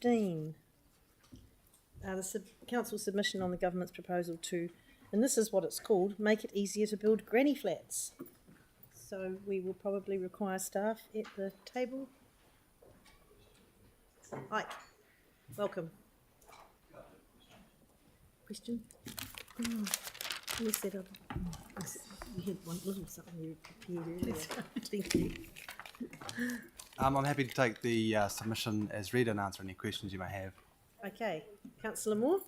15. The council submission on the government's proposal to, and this is what it's called, make it easier to build granny flats. So we will probably require staff at the table. Ike, welcome. Question? Where's that other? You had one little something you prepared earlier. Thank you. I'm happy to take the submission as read and answer any questions you may have. Okay, Councillor Moore.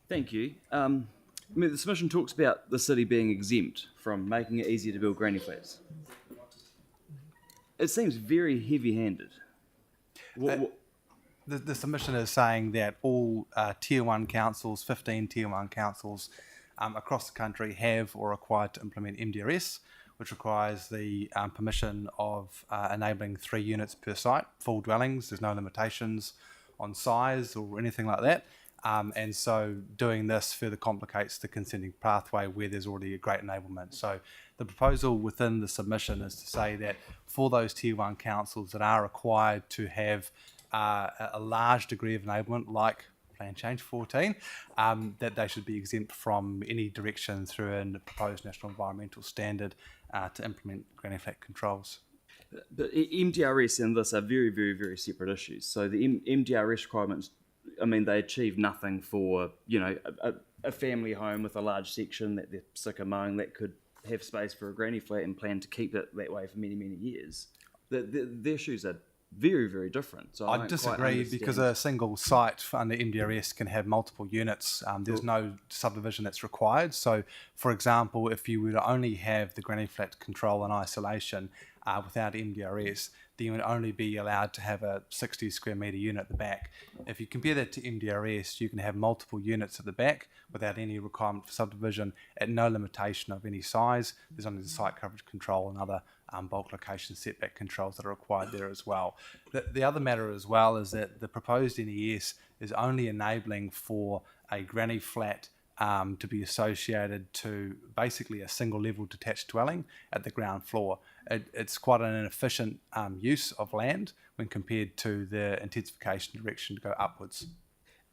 Thank you. The submission talks about the city being exempt from making it easier to build granny flats. It seems very heavy-handed. The submission is saying that all Tier 1 councils, 15 Tier 1 councils across the country have or are required to implement MDRS, which requires the permission of enabling 3 units per site, full dwellings. There's no limitations on size or anything like that. And so doing this further complicates the consenting pathway where there's already a great enablement. So the proposal within the submission is to say that for those Tier 1 councils that are required to have a large degree of enablement, like Plan Change 14, that they should be exempt from any direction through a proposed national environmental standard to implement granny flat controls. But MDRS and this are very, very, very separate issues. So the MDRS requirements, they achieve nothing for, a family home with a large section that they're sick of mowing that could have space for a granny flat and plan to keep it that way for many, many years. The issues are very, very different. So I disagree because a single site under MDRS can have multiple units. There's no subdivision that's required. So, for example, if you were to only have the granny flat control in isolation without MDRS, then you would only be allowed to have a 60 square metre unit at the back. If you compare that to MDRS, you can have multiple units at the back without any requirement for subdivision at no limitation of any size. There's only the site coverage control and other bulk location setback controls that are required there as well. The other matter as well is that the proposed NES is only enabling for a granny flat to be associated to basically a single level detached dwelling at the ground floor. It's quite an inefficient use of land when compared to the intensification direction to go upwards.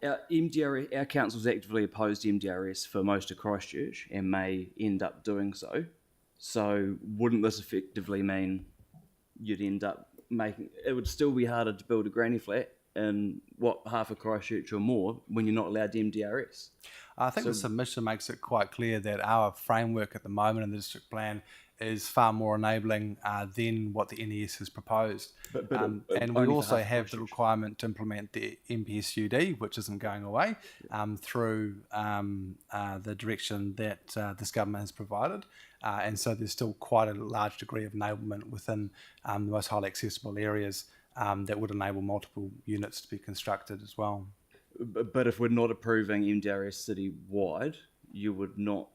Our council's actively opposed MDRS for most of Christchurch and may end up doing so. So wouldn't this effectively mean you'd end up it would still be harder to build a granny flat in half of Christchurch or more when you're not allowed MDRS? I think the submission makes it quite clear that our framework at the moment in the district plan is far more enabling than what the NES has proposed. And we also have the requirement to implement the MPSUD, which isn't going away, through the direction that this government has provided. And so there's still quite a large degree of enablement within the most highly accessible areas that would enable multiple units to be constructed as well. But if we're not approving MDRS citywide, you would not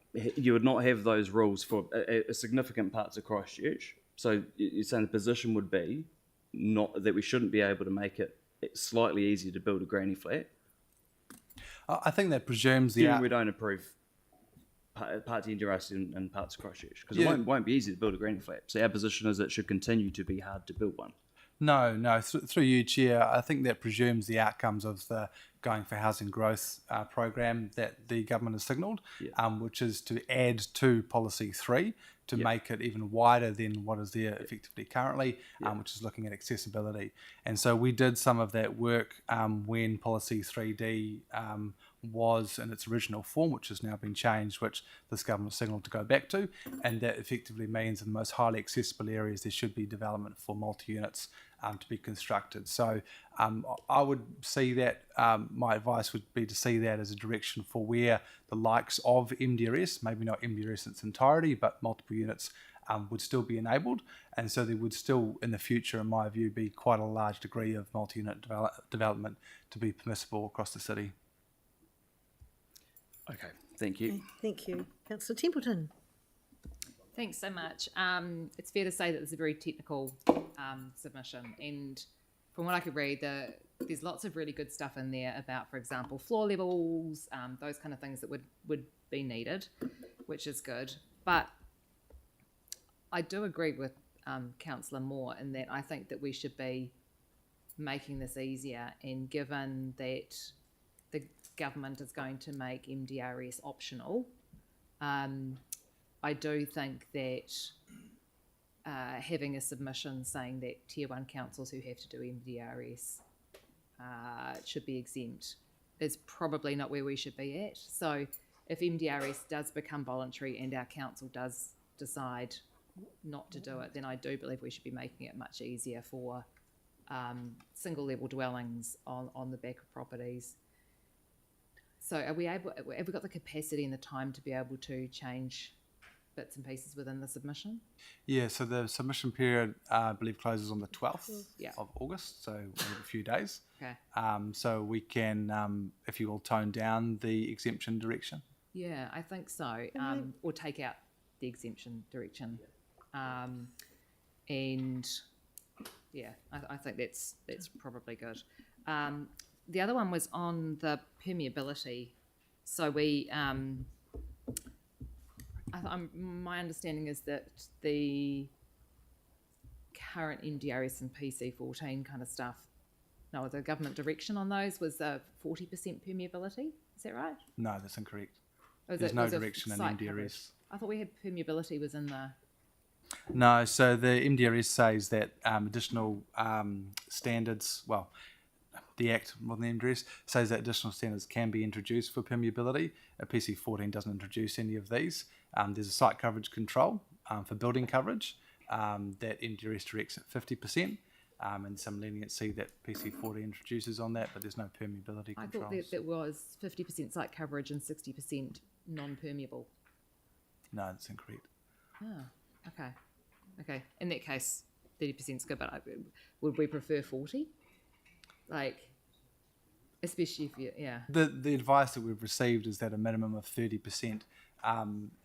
have those rules for a significant parts of Christchurch. So you're saying the position would be not that we shouldn't be able to make it slightly easier to build a granny flat. I think that presumes we don't approve parts of MDRS and parts of Christchurch because it won't be easy to build a granny flat. So our position is it should continue to be hard to build one. No, through you, Chair, I think that presumes the outcomes of the Going for Housing Growth program that the government has signalled, which is to add to Policy 3 to make it even wider than what is there effectively currently, which is looking at accessibility. And so we did some of that work when Policy 3D was in its original form, which has now been changed, which this government signalled to go back to, and that effectively means in the most highly accessible areas there should be development for multi-units to be constructed. So I would see that, my advice would be to see that as a direction for where the likes of MDRS, maybe not MDRS in its entirety, but multiple units would still be enabled. And so there would still, in the future, in my view, be quite a large degree of multi-unit development to be permissible across the city. Okay, thank you. Okay, thank you. Councillor Templeton. Thanks so much. It's fair to say that it's a very technical submission, and from what I could read, there's lots of really good stuff in there about, for example, floor levels, those kind of things that would be needed, which is good. But I do agree with Councillor Moore in that I think that we should be making this easier, and given that the government is going to make MDRS optional, I do think that having a submission saying that Tier 1 councils who have to do MDRS should be exempt is probably not where we should be at. So if MDRS does become voluntary and our council does decide not to do it, then I do believe we should be making it much easier for single level dwellings on the back of properties. So have we got the capacity and the time to be able to change bits and pieces within the submission? Yeah, so the submission period, I believe, closes on the 12th Yeah. of August, so we have a few days. Okay. So we can, if you will, tone down the exemption direction. Yeah, I think so. Or take out the exemption direction. And yeah, I think that's probably good. The other one was on the permeability. So we, my understanding is that the current MDRS and PC14 kind of stuff, no, the government direction on those was 40% permeability. Is that right? No, that's incorrect. Was There's it- no was it direction in site MDRS. coverage? I thought we had permeability was in the... No, so the MDRS says that additional standards, well, the Act more than the MDRS says that additional standards can be introduced for permeability. PC14 doesn't introduce any of these. There's a site coverage control for building coverage that MDRS directs at 50%, and some leniency that PC14 introduces on that, but there's no permeability I controls. thought that was 50% site coverage and 60% non-permeable. No, that's incorrect. Oh, okay. In that case, 30% is good, but would we prefer 40? Like, especially if you, yeah. The advice that we've received is that a minimum of 30%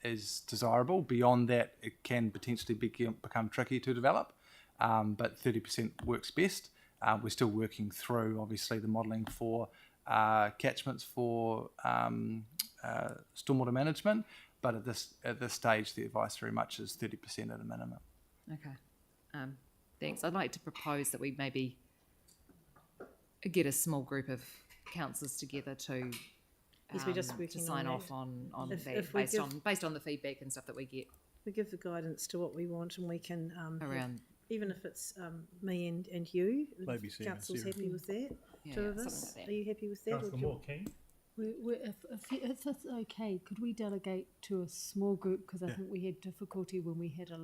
is desirable. Beyond that, it can potentially become tricky to develop, but 30% works best. We're still working through, obviously, the modelling for catchments for stormwater management, but at this stage, the advice very much is 30% at a minimum. Okay. Thanks. I'd like to propose that we maybe get a small group of councillors together to Yes, we're just to working sign on off on If- that if we based on the feedback and stuff that we get We give the guidance to what we want, and we can around. even if it's me and you. Maybe Sam and council's Sarah. happy with that. Yeah, Two of something us. like that. Are you happy with that? Councillor do you- Moore, Keen? If it's okay, could we delegate to a small group? Because I think we had difficulty when we had a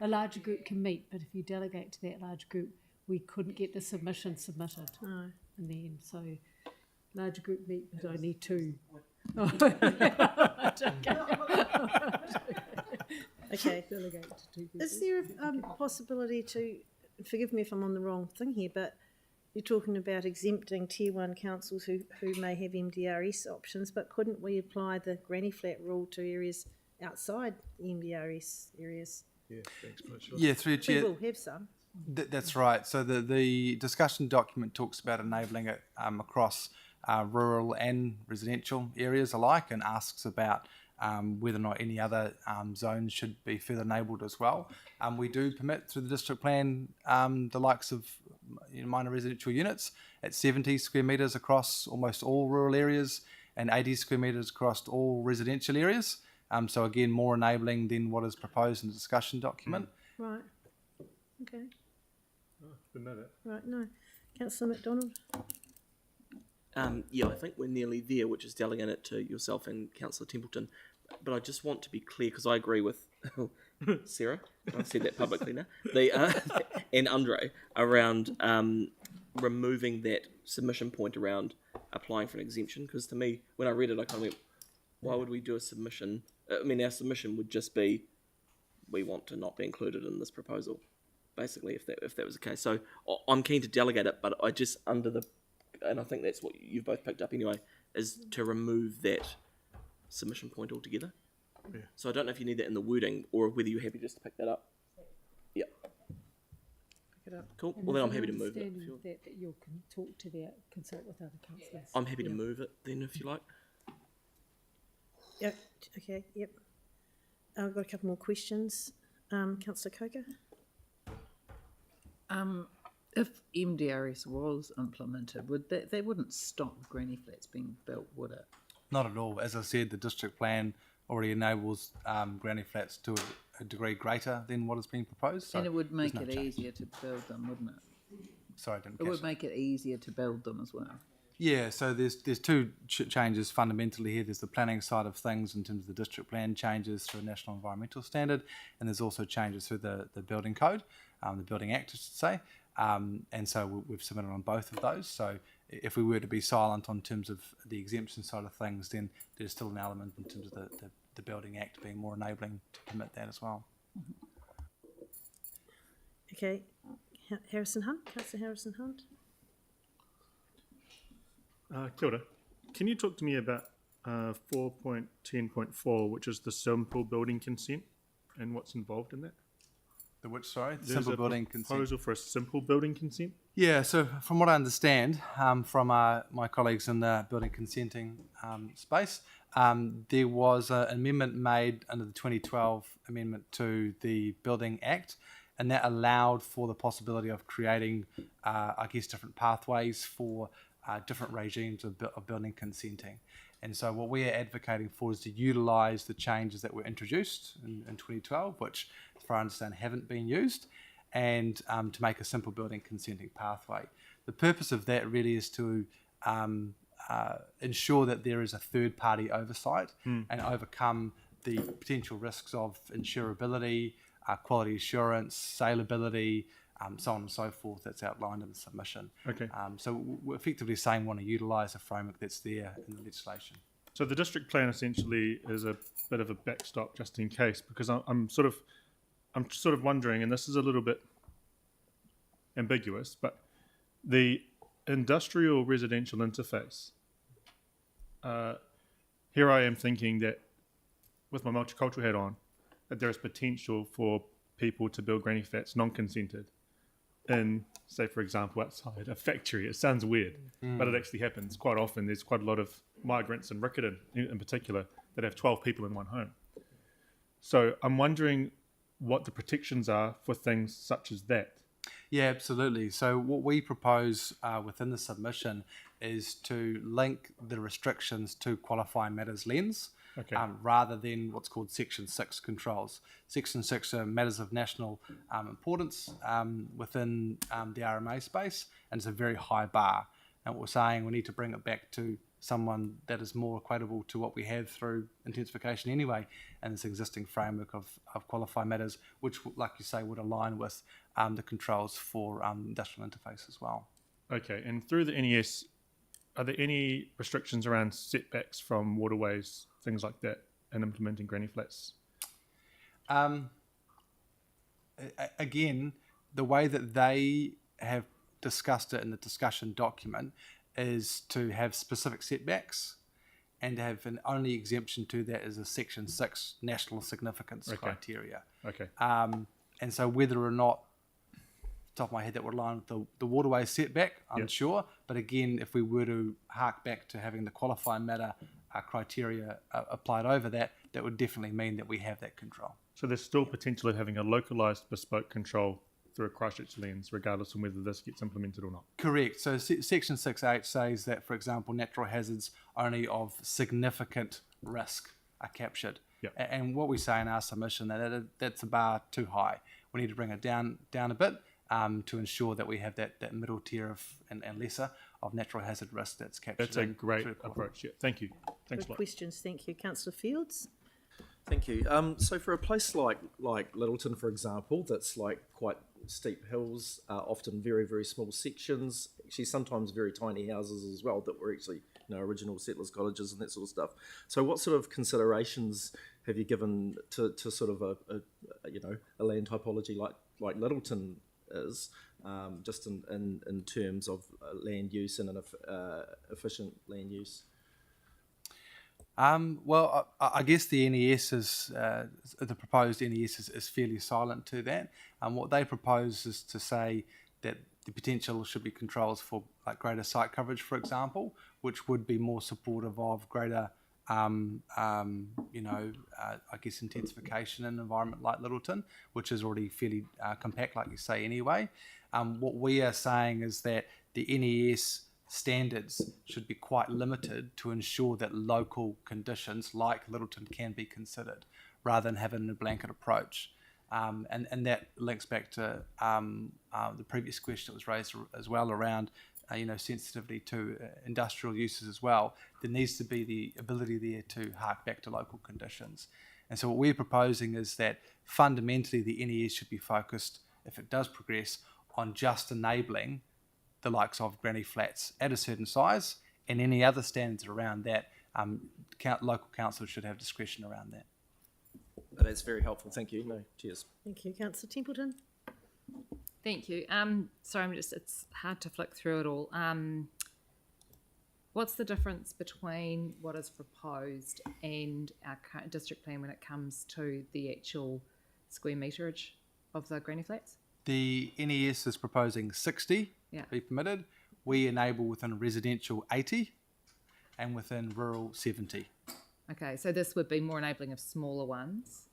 larger group can meet, but if you delegate to that large group, we couldn't get the submission submitted No. in the end. So larger group meet, but only two. Okay. Delegate to two people. Is there a possibility to, forgive me if I'm on the wrong thing here, but you're talking about exempting Tier 1 councils who may have MDRS options, but couldn't we apply the granny flat rule to areas outside the MDRS areas? Yeah, thanks much. Yeah, through your We chair. will have some. That's right. So the discussion document talks about enabling it across rural and residential areas alike, and asks about whether or not any other zones should be further enabled as well. We do permit through the district plan the likes of minor residential units at 70 square metres across almost all rural areas and 80 square metres across all residential areas. So again, more enabling than what is proposed in the discussion document. Right. Okay. Didn't know that. Right. No. Councillor McDonald. Yeah, I think we're nearly there, which is delegating it to yourself and Councillor Templeton. But I just want to be clear, because I agree with Sarah, I've said that publicly now, and Andre, around removing that submission point around applying for an exemption. Because to me, when I read it, I kind of went, why would we do a submission? I mean, our submission would just be, we want to not be included in this proposal, basically, if that was the case. So I'm keen to delegate it, but I just, and I think that's what you've both picked up anyway, is to remove that submission point altogether. Yeah. So I don't know if you need that in the wording, or whether you're happy just to pick that up. Yeah. Pick it up. Cool. And Well, then is I'm it happy to move it. understanding If you're... that you can talk to their consult with other councillors. I'm happy to Yeah. move it then, if you like. Yep. Okay. Yep. I've got a couple more questions. Councillor Coker. If MDRS was implemented, they wouldn't stop granny flats being built, would it? Not at all. As I said, the district plan already enables granny flats to a degree greater than what is being proposed. So And it would make there's it no change. easier to build them, wouldn't it? Sorry, I didn't It catch would that. make it easier to build them as well. Yeah, so there's two changes fundamentally here. There's the planning side of things in terms of the district plan changes through a national environmental standard, and there's also changes through the building code, the building act, I should say. And so we've submitted on both of those. So if we were to be silent on terms of the exemption side of things, then there's still an element in terms of the building act being more enabling to permit that as well. Okay, Harrison Hunt, Councillor Harrison Hunt. Kia ora. Can you talk to me about 4.10.4, which is the simple building consent, and what's involved in that? The which, sorry? The There's simple a building consent. proposal for a simple building consent. Yeah, so from what I understand from my colleagues in the building consenting space, there was an amendment made under the 2012 amendment to the Building Act, and that allowed for the possibility of creating, different pathways for different regimes of building consenting. And so what we are advocating for is to utilise the changes that were introduced in 2012, which, as far as I understand, haven't been used, and to make a simple building consenting pathway. The purpose of that really is to ensure that there is a third-party oversight and overcome the potential risks of insurability, quality assurance, saleability, so on and so forth that's outlined in the submission. Okay. So we're effectively saying we want to utilise a framework that's there in the legislation. So the district plan essentially is a bit of a backstop just in case, because I'm sort of wondering, and this is a little bit ambiguous, but the industrial residential interface. Here I am thinking that, with my multicultural hat on, that there is potential for people to build granny flats non-consented in, say, for example, outside a factory. It sounds weird, but it actually happens quite often. There's quite a lot of migrants in Riccarton, in particular, that have 12 people in one home. So I'm wondering what the protections are for things such as that. Yeah, absolutely. So what we propose within the submission is to link the restrictions to qualifying matters lens. Okay. Rather than what's called Section 6 controls. Section 6 are matters of national importance within the RMA space, and it's a very high bar. And what we're saying, we need to bring it back to someone that is more equatable to what we have through intensification anyway, and this existing framework of qualified matters, which, like you say, would align with the controls for industrial interface as well. Okay, and through the NES, are there any restrictions around setbacks from waterways, things like that, and implementing granny flats? Again, the way that they have discussed it in the discussion document is to have specific setbacks and to have an only exemption to that is a Section 6 national significance criteria. Okay. And so whether or not, top of my head, that would align with the waterway setback, I'm unsure. But again, if we were to hark back to having the qualifying matter criteria applied over that, that would definitely mean that we have that control. So there's still potential of having a localised bespoke control through a Christchurch lens, regardless of whether this gets implemented or not. Correct. So Section 6H says that, for example, natural hazards only of significant risk are captured. Yep. And what we say in our submission, that's a bar too high. We need to bring it down a bit to ensure that we have that middle tier of and lesser of natural hazard risk that's captured. That's a great approach. Yeah, thank you. Thanks a Good lot. questions, thank you. Councillor Fields? Thank you. So for a place like Littleton, for example, that's like quite steep hills, often very, very small sections, actually sometimes very tiny houses as well that were actually original settlers' cottages and that sort of stuff. So what sort of considerations have you given to sort of a land typology like Littleton is, just in terms of land use and an efficient land use? Well, I guess the NES is the proposed NES is fairly silent to that. What they propose is to say that the potential should be controls for like greater site coverage, for example, which would be more supportive of greater I guess intensification in an environment like Littleton, which is already fairly compact, like you say, anyway. What we are saying is that the NES standards should be quite limited to ensure that local conditions like Littleton can be considered, rather than having a blanket approach. And that links back to the previous question that was raised as well around sensitivity to industrial uses as well. There needs to be the ability there to hark back to local conditions. And so what we're proposing is that fundamentally the NES should be focused, if it does progress, on just enabling the likes of granny flats at a certain size, and any other standards around that, local councils should have discretion around that. That's very helpful. Thank you. No, cheers. Thank you, Councillor Templeton. Thank you. Sorry, it's hard to flick through it all. What's the difference between what is proposed and our current district plan when it comes to the actual square meterage of the granny flats? The NES is proposing 60 be permitted. We enable within residential 80 and within rural 70. Okay, so this would be more enabling of smaller ones.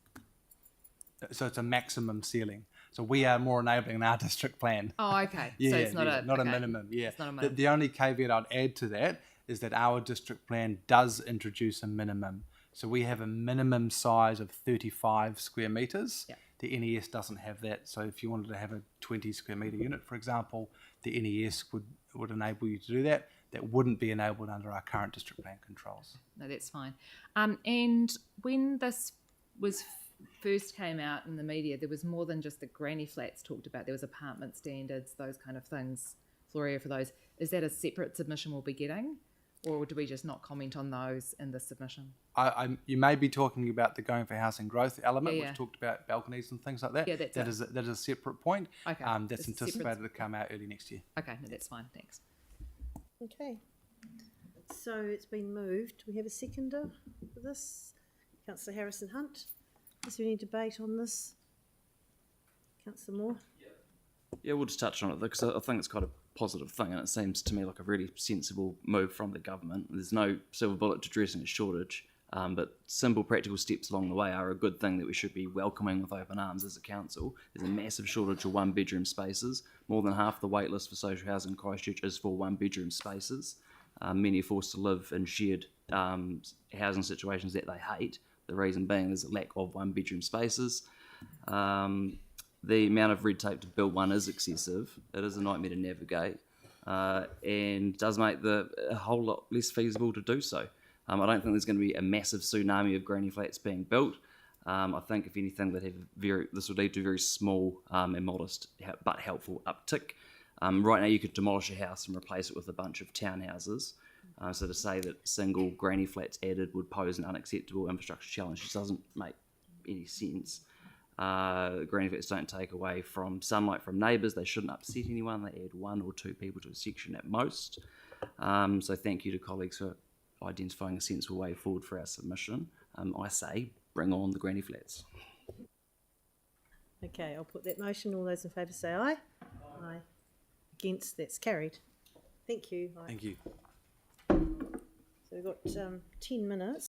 So it's a maximum ceiling. So we are more enabling in our district plan. Oh, okay. Yeah, so it's not a okay. minimum. Yeah. It's not a minimum. The only caveat I'd add to that is that our district plan does introduce a minimum. So we have a minimum size of 35 square metres. Yeah. The NES doesn't have that. So if you wanted to have a 20 square metre unit, for example, the NES would enable you to do that. That wouldn't be enabled under our current district plan controls. No, that's fine. And when this first came out in the media, there was more than just the granny flats talked about. There was apartment standards, those kind of things, floor area for those. Is that a separate submission we'll be getting, or do we just not comment on those in the submission? You may be talking about the going for housing growth element, Yeah. which talked about balconies and things like that. Yeah, that is a separate point. Okay. That's It's anticipated to come out early next year. Okay, no, that's fine. Thanks. Okay. So it's been moved. Do we have a seconder for this? Councillor Harrison Hunt. Is there any debate on this? Councillor Moore? Yeah, we'll just touch on it because I think it's quite a positive thing, and it seems to me like a really sensible move from the government. There's no silver bullet to addressing a shortage, but simple practical steps along the way are a good thing that we should be welcoming with open arms as a council. There's a massive shortage of one-bedroom spaces. More than half the wait list for social housing in Christchurch is for one-bedroom spaces. Many are forced to live in shared housing situations that they hate. The reason being is a lack of one-bedroom spaces. The amount of red tape to build one is excessive. It is a nightmare to navigate, and does make a whole lot less feasible to do so. I don't think there's going to be a massive tsunami of granny flats being built. I think, if anything, this would lead to a very small and modest but helpful uptick. Right now, you could demolish a house and replace it with a bunch of townhouses. So to say that single granny flats added would pose an unacceptable infrastructure challenge just doesn't make any sense. Granny flats don't take away from sunlight from neighbours. They shouldn't upset anyone. They add 1 or 2 people to a section at most. So thank you to colleagues for identifying a sensible way forward for our submission. I say, bring on the granny flats. Okay, I'll put that motion. All those in favour say aye. Aye. Against, that's carried. Thank you. Aye. Thank you. So we've got 10 minutes.